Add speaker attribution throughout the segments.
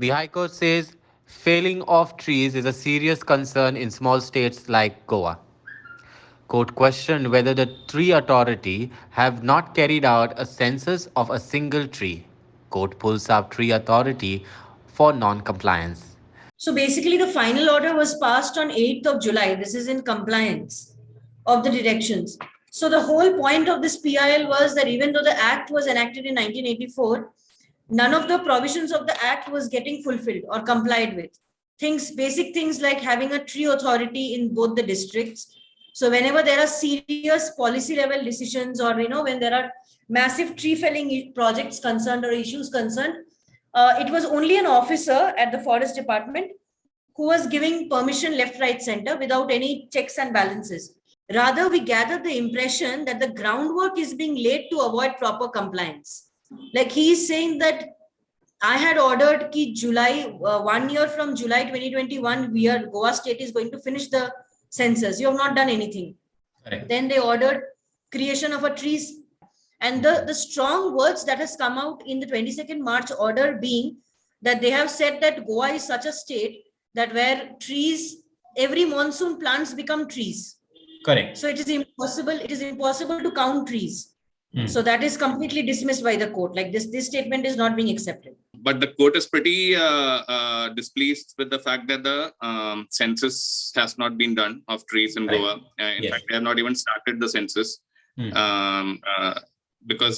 Speaker 1: The High Court says felling of trees is a serious concern in small states like Goa. Court questioned whether the tree authority have not carried out a census of a single tree. Court pulls up tree authority for non-compliance.
Speaker 2: So basically, the final order was passed on 8th of July. This is in compliance of the directions. So the whole point of this PIL was that even though the act was enacted in 1984, none of the provisions of the act was getting fulfilled or complied with. Basic things like having a tree authority in both the districts. So whenever there are serious policy level decisions, or when there are massive tree felling projects concerned or issues concerned, it was only an officer at the forest department who was giving permission left, right, center without any checks and balances. Rather, we gathered the impression that the groundwork is being laid to avoid proper compliance. Like he is saying that I had ordered ki July, 1 year from July 2021, Goa state is going to finish the census. You have not done anything. Correct. Then they ordered creation of a trees. And the strong words that has come out in the 22nd March order being that they have said that Goa is such a state that where trees, every monsoon plants become trees. Correct. So it is impossible to count trees. So that is completely dismissed by the court. Like this statement is not being accepted.
Speaker 3: But the court is pretty displeased with the fact that the census has not been done of trees in Goa. In fact, they have not even started the census because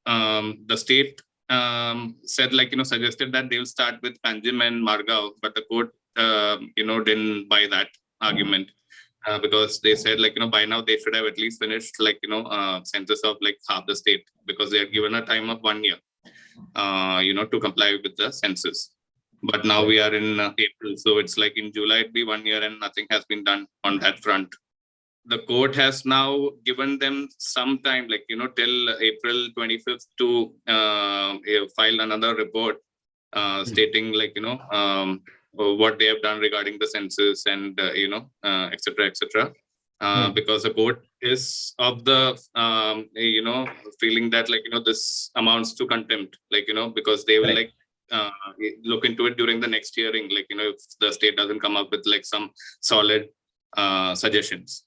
Speaker 3: the state said, suggested that they will start with Panjim and Margao, but the court, didn't buy that argument. Because they said, by now they should have at least finished, census of half the state, because they had given a time of 1 year, to comply with the census. But now we are in April, so it's like in July it'd be 1 year and nothing has been done on that front. The court has now given them some time, till April 25th to file another report stating, what they have done regarding the census and etc. Because the court is of the feeling that this amounts to contempt, because they will look into it during the next hearing, if the state doesn't come up with some solid suggestions.